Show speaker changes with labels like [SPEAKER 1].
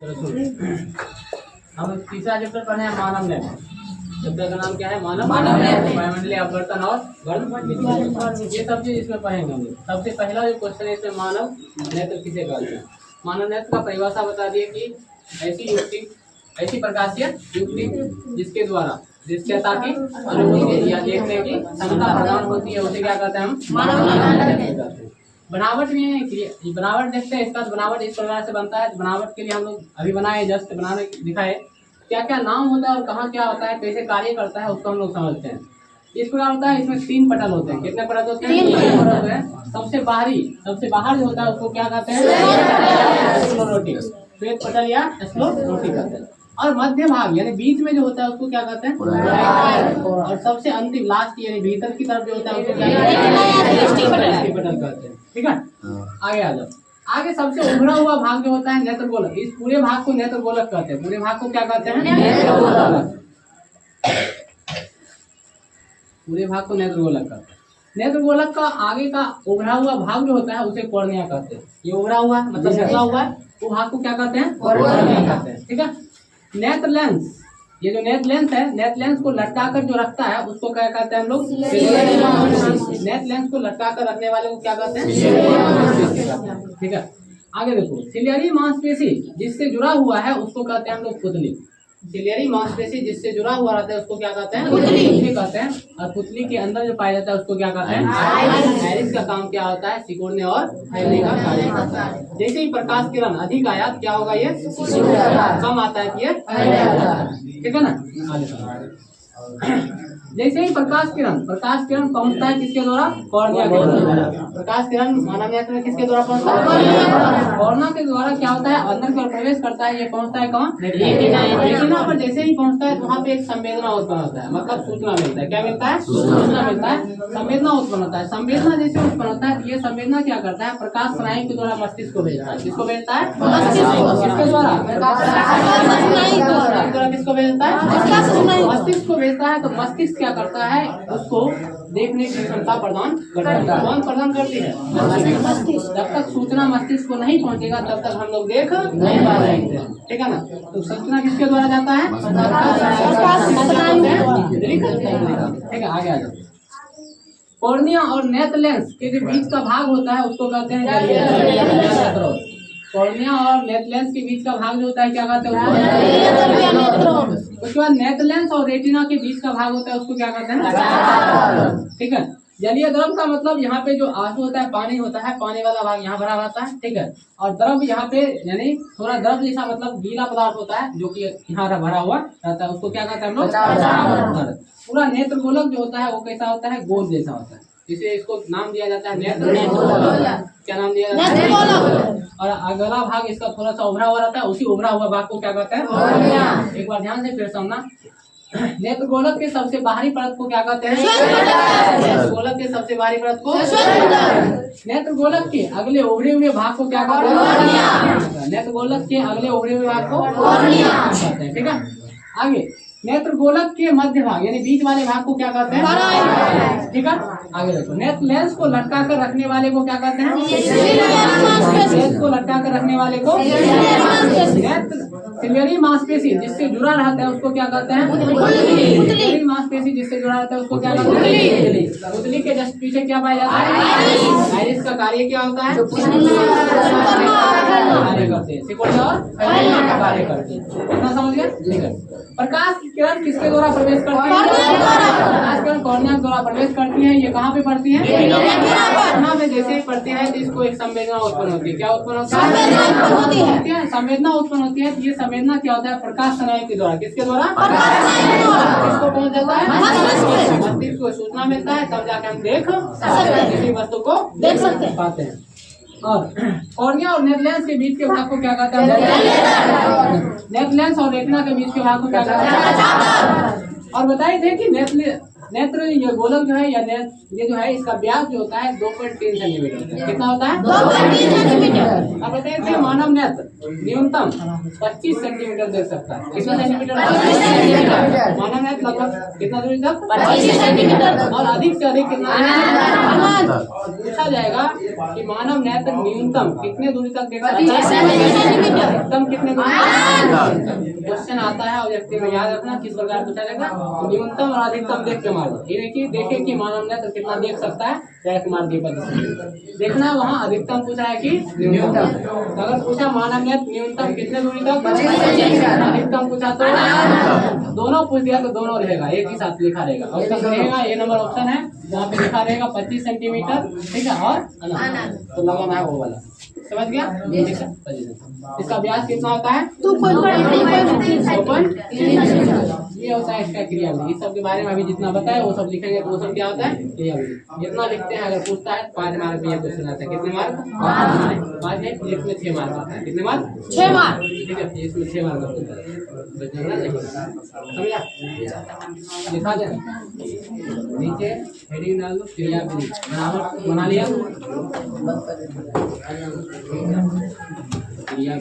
[SPEAKER 1] हम तीसरा चैप्टर पढ़े हैं मानव नेत्र। चैप्टर का नाम क्या है? मानव वायुमंडलीय अपवर्तन और गण। ये सब चीज इसमें पढ़ेंगे हम। सबसे पहला जो क्वेश्चन है इसमें मानव नेत्र किसे कहते हैं। मानव नेत्र का परिभाषा बता दिए कि ऐसी प्रकाशीय युक्ति जिसके द्वारा दृश्यता की अनुभूति या देखने की क्षमता प्रदान होती है उसे क्या कहते हैं हम? मानव नेत्र कहते हैं। बनावट में बनावट देखते हैं। इसका बनावट इस प्रकार से बनता है। बनावट के लिए हम लोग अभी बनाए, जस्ट बनाने दिखाए क्या क्या नाम होता है और कहाँ क्या होता है, कैसे कार्य करता है, उसको हम लोग समझते हैं। इस प्रकार होता है। इसमें 3 पटल होते हैं। कितने पटल होते हैं? 3 पटल होते हैं। सबसे बाहर जो होता है उसको क्या कहते हैं? स्क्लेरोटिक, श्वेत पटल या स्क्लेरोटिक कहते हैं। और मध्य भाग यानी बीच में जो होता है उसको क्या कहते हैं? और सबसे अंतिम लास्ट यानी भीतर की तरफ जो होता है उसको क्या कहते हैं? दृष्टि पटल कहते हैं। ठीक है, आगे आ जाओ। आगे सबसे उभरा हुआ भाग जो होता है नेत्र गोलक। इस पूरे भाग को नेत्र गोलक कहते हैं। पूरे भाग को क्या कहते हैं? नेत्र गोलक। पूरे भाग को नेत्र गोलक कहते हैं। नेत्र गोलक का आगे का उभरा हुआ भाग जो होता है उसे कॉर्निया कहते हैं। ये उभरा हुआ मतलब निकला हुआ है वो भाग को क्या कहते हैं? कॉर्निया कहते हैं। ठीक है। नेत्र लेंस, ये जो नेत्र लेंस है, नेत्र लेंस को लटकाकर जो रखता है उसको क्या कहते हैं हम लोग? नेत्र लेंस को लटकाकर रखने वाले को क्या कहते हैं? ठीक है, आगे देखो। सिलियरी मांसपेशी जिससे जुड़ा हुआ है उसको कहते हैं हम लोग पुतली। सिलियरी मांसपेशी जिससे जुड़ा हुआ रहता है उसको क्या कहते हैं? पुतली कहते हैं। और पुतली के अंदर जो पाया जाता है उसको क्या कहते हैं? आइरिस का काम क्या होता है? सिकुड़ने और फैलने का कार्य करता है। जैसे ही प्रकाश किरण अधिक आया क्या होगा? ये कम आता है कि ये, ठीक है ना। जैसे ही प्रकाश किरण पहुंचता है किसके द्वारा? कॉर्निया के द्वारा। प्रकाश किरण मानव नेत्र में किसके द्वारा पहुंचता है? कॉर्निया के द्वारा क्या होता है? अंदर की ओर प्रवेश करता है। ये पहुंचता है कहाँ? रेटिना पर। जैसे ही पहुंचता है तो वहाँ पे एक संवेदना उत्पन्न होता है, मतलब सूचना मिलता है। क्या मिलता है? सूचना मिलता है। संवेदना उत्पन्न होता है। संवेदना जैसे उत्पन्न होता है तो ये संवेदना क्या करता है? प्रकाश स्नायु के द्वारा मस्तिष्क को भेजता है। किसको भेजता है? किसके द्वारा? किसको भेजता है? मस्तिष्क को भेजता है। तो मस्तिष्क क्या करता है? उसको देखने की क्षमता प्रदान करता है। कौन प्रदान करती है? मस्तिष्क। जब तक सूचना मस्तिष्क को नहीं पहुंचेगा तब तक हम लोग देख नहीं पा रहे हैं। ठीक है ना। तो सूचना किसके द्वारा जाता है? ठीक है, आगे आ जाओ। कॉर्निया और नेत्र लेंस के जो बीच का भाग होता है उसको कहते हैं कॉर्निया और नेत्र लेंस के बीच का भाग जो होता है क्या कहते हैं? उसके बाद नेत्र लेंस और रेटिना के बीच का भाग होता है उसको क्या कहते हैं? ठीक है। जलीय द्रव का मतलब यहाँ पे जो आंसू होता है, पानी होता है, पानी वाला भाग यहाँ भरा रहता है। ठीक है। और द्रव यहाँ पे यानी थोड़ा द्रव जैसा मतलब गीला पदार्थ होता है जो कि यहाँ भरा हुआ रहता है उसको क्या कहते हैं हम लोग? पूरा नेत्र गोलक जो होता है वो कैसा होता है? गोल जैसा होता है। इसे इसको नाम दिया जाता है नेत्र। क्या नाम दिया जाता है? और अगला भाग इसका थोड़ा सा उभरा हुआ रहता है। उसी उभरा हुआ भाग को क्या कहते हैं? एक बार ध्यान से फिर समझना। नेत्र गोलक के सबसे बाहरी परत को क्या कहते हैं? नेत्र गोलक के सबसे बाहरी परत को नेत्र गोलक के अगले उभरे हुए भाग को क्या कहते हैं? नेत्र गोलक के अगले उभरे हुए भाग को कहते हैं। ठीक है, आगे नेत्र गोलक के मध्य भाग यानी बीच वाले भाग को क्या कहते हैं? ठीक है, आगे देखो। नेत्र लेंस को लटका कर रखने वाले को क्या कहते हैं? लेंस को लटका कर रखने वाले को नेत्र सिलियरी मांसपेशी जिससे जुड़ा रहता है उसको क्या कहते हैं? सिलियरी मांसपेशी जिससे जुड़ा रहता है उसको क्या कहते हैं? पुतली के जस्ट पीछे क्या पाया जाता है? आइरिस का कार्य क्या होता है? कार्य करते हैं, सिकुड़ने और फैलने का कार्य करते हैं। इतना समझ गए? ठीक है। प्रकाश की किरण किसके द्वारा प्रवेश करती है? प्रकाश किरण कॉर्निया के द्वारा प्रवेश करती है। ये कहाँ पे पड़ती है? रेटिना पे। जैसे ही पड़ती है तो इसको एक संवेदना उत्पन्न होती है। क्या उत्पन्न होता है? संवेदना उत्पन्न होती है। ये संवेदना क्या होता है? प्रकाश स्नायु के द्वारा। किसके द्वारा? किसको पहुंच जाता है? मस्तिष्क को सूचना मिलता है, तब जाके हम देख किसी वस्तु को देख सकते पाते हैं। और कॉर्निया और नेत्र लेंस के बीच के भाग को क्या कहते हैं? नेत्र लेंस और रेटिना के बीच के भाग को क्या कहते हैं? और बताए थे कि नेत्र ये गोलक जो है या ये जो है इसका व्यास जो होता है 2.3 सेंटीमीटर होता है। कितना होता है? 2.3 सेंटीमीटर। अब बताइए कि मानव नेत्र न्यूनतम 25 सेंटीमीटर देख सकता है। कितना सेंटीमीटर? 25 सेंटीमीटर। मानव नेत्र लगभग कितना दूरी तक? 25 सेंटीमीटर। और अधिक से अधिक कितना? पूछा जाएगा कि मानव नेत्र न्यूनतम कितने दूरी तक देख सकता है? अधिकतम कितने दूरी? क्वेश्चन आता है ऑब्जेक्टिव में, याद रखना किस प्रकार पूछा जाएगा। न्यूनतम और अधिकतम देख के मारो। ये देखिए देखे कि मानव नेत्र कितना देख सकता है, डायरेक्ट मार दिए 25 देखना। वहाँ अधिकतम पूछा है कि न्यूनतम। अगर पूछा मानव नेत्र न्यूनतम कितने दूरी तक, अधिकतम पूछा तो दोनों पूछ दिया तो दोनों रहेगा, एक ही साथ लिखा रहेगा। ऑप्शन रहेगा ये नंबर ऑप्शन है, वहाँ पे लिखा रहेगा 25 सेंटीमीटर, ठीक है। और तो लगाना है वो वाला, समझ गया? इसका व्यास कितना होता है? 2.3। ये होता है इसका क्रियाविधि। इस सब के बारे में अभी जितना बताया वो सब लिखेंगे तो वो सब क्या होता है? क्रियाविधि। जितना लिखते हैं अगर पूछता है 5 मार्क में ये क्वेश्चन आता है। कितने मार्क? 5 है, इसमें 6 मार्क आता है। कितने मार्क? 6 मार्क, ठीक है। इसमें 6 मार्क होता है, समझा? लिखा जाए नीचे हेडिंग डाल दो क्रियाविधि, बराबर बना लिया। क्रिया